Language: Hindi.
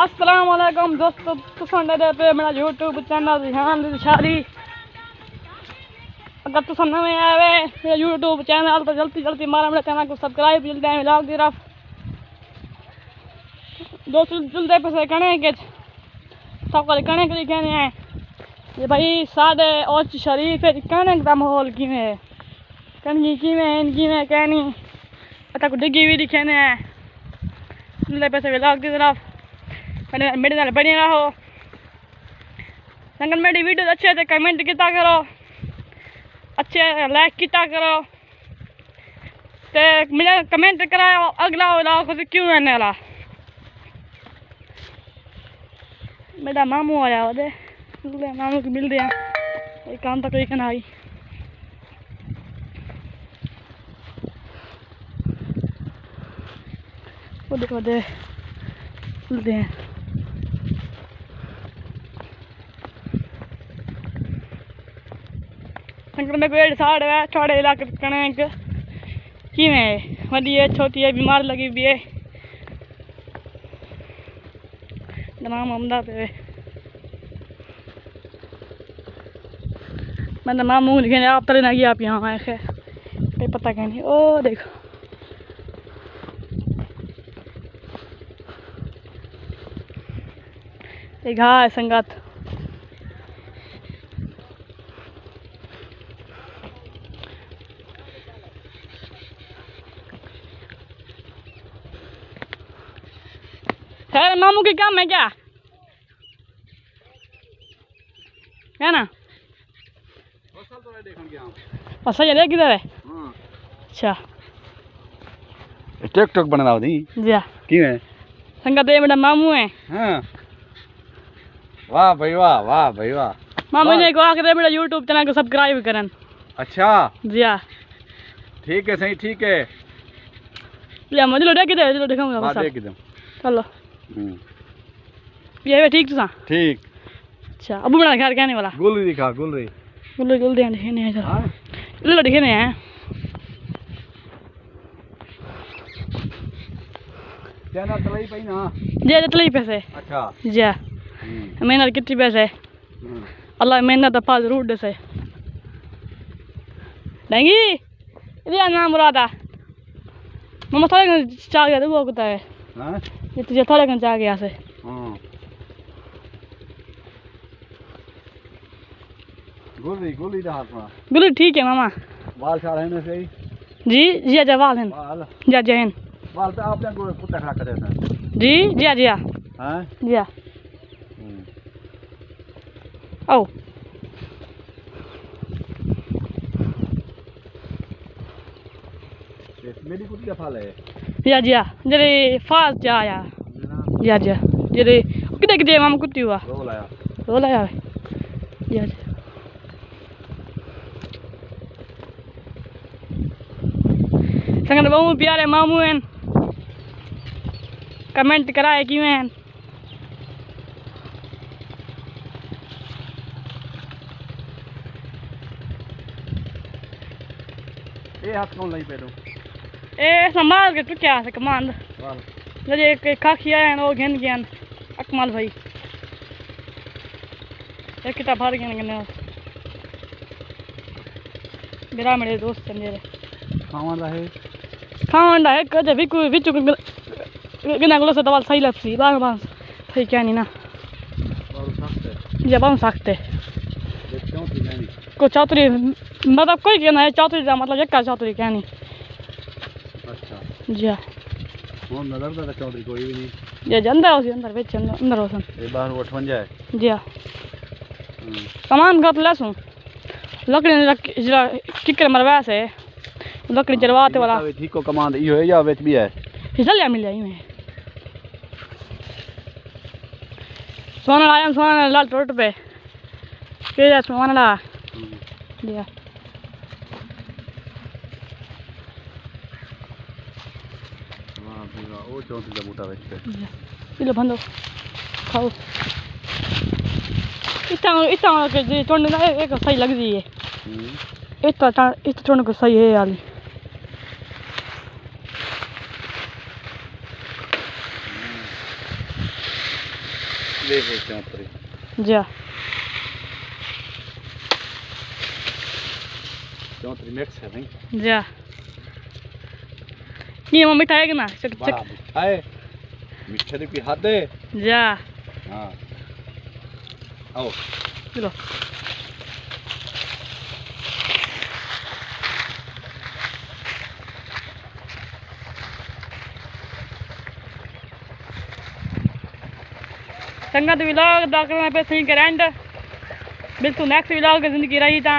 अस्सलाम वालेकुम दोस्तों, तुम पे मेरा यूट्यूब चैनल रिहान दिलशारी। अगर तुम नवे आए मेरा यूट्यूब चैनल तो जल्दी जल्दी मारा मेरे चैनल को सब्सक्राइब जल्दी है मिलाओ दी रफ दोस्तों जल्दी पैसे कने के सब कने के कहने हैं ये भाई सादे और शरीफ है कने का माहौल किवें है कनी किवें कहनी पता को डिगी भी दिखने हैं जल्दी पैसे मिलाओ दी रफ मेरे नाल बने रहो। संगत मेरी वीडियो अच्छे से कमेंट किया करो, अच्छे लाइक किया करो ते मेरा कमेंट कराओ अगला वाला खुद क्यों है वाला मेरा मामू आया वो मामू को मिल दिया काम तो कोई करना आई वो देखो दे मिलते हैं। संकट में पेड़ साड़ है छोड़े इलाके कणक किवें वडी है छोटी है बीमार लगी भी है तमाम आमदा पे मैंने मामू लिखे आप तरह ना आप यहाँ आए खे पता क्या नहीं। ओ देखो एक हाँ संगत है मामू के काम है क्या है ना फसल ये किधर है? अच्छा टिकटॉक बना दी जी क्यों है संगत ये मेरा मामू है। हाँ वाह भाई वाह वाह भाई वाह मामू ने कहा कि मेरा यूट्यूब चैनल को सब्सक्राइब करन। अच्छा जी हाँ ठीक है सही ठीक है ले मुझे लो देख दे दिखाऊंगा बात देख दे चलो ये ठीक तो ठीक। अच्छा अब मेरा घर कहने वाला गुल दिखा गुल दिखने हैं चलो लो दिखने हैं चैनल चलाई पई ना जे चलाई पैसे। अच्छा जी मेहनत कितनी पैसे अल्लाह मेहनत पा जरूर दे से नहीं ये नाम मुरादा मम्मा थोड़े चाह गया तो वो कुत्ता है हां ये तुझे थोड़े कन चाह गया से हां गोली दा हाथ में गोली ठीक है मामा बाल छाड़ है ना सही जी जी जवाल हैं बाल जी जैन बाल तो आपने को कुत्ता खड़ा कर देता जी जी हां जी आओ मेरी कुछ दफा ले जी जरे फास्ट जा या जी जरे किधर मामा कुत्ती हुआ रोल आया जी संगत बहुत प्यारे मामू हैं कमेंट कराए क्यों हैं ए हाथ कौन लाई पे दो ए संभाल के तू क्या से कमांड जरे के खाखी आए वो घेन ज्ञान अकमल भाई एक किताब भर गए मेरा मेरे दोस्त हैं मेरे खावांडा है कदे भी कोई बिचु गना गलो से दवाल सही लपसी बाग बाग सही क्या नहीं ना ये बाग सकते को चौधरी मतलब कोई कहना है चौधरी का मतलब एक का चौधरी क्या नहीं। अच्छा जी वो नजर का चौधरी कोई भी नहीं ये जनता उसी अंदर बेच अंदर होसन ये बाहर 58 है जी सामान गत लसू लकड़ी जरा किकर मरवा से लकड़ी जरवाते वाला ठीक को कमांड इहो है या वेच भी है फिसल या मिल जाई में सोना आया सोना लाल टोट पे के जा सोना दिया वाह पूरा ओ चौंती का बूटा वेच पे इलो बंदो खाओ इतना के टोंड ना एक सही लग रही है इतना टोंड को सही है वाली देख चौंतरी जा चौंतरी मिक्स है नहीं जा ये मम्मी मिठाई कि ना चक बड़ा चक मीठा है मीठे की हद है जा हाँ आओ चलो संगत व्लॉग दा करना पे सही करंट बिल्कुल नेक्स्ट व्लॉग जिंदगी रही था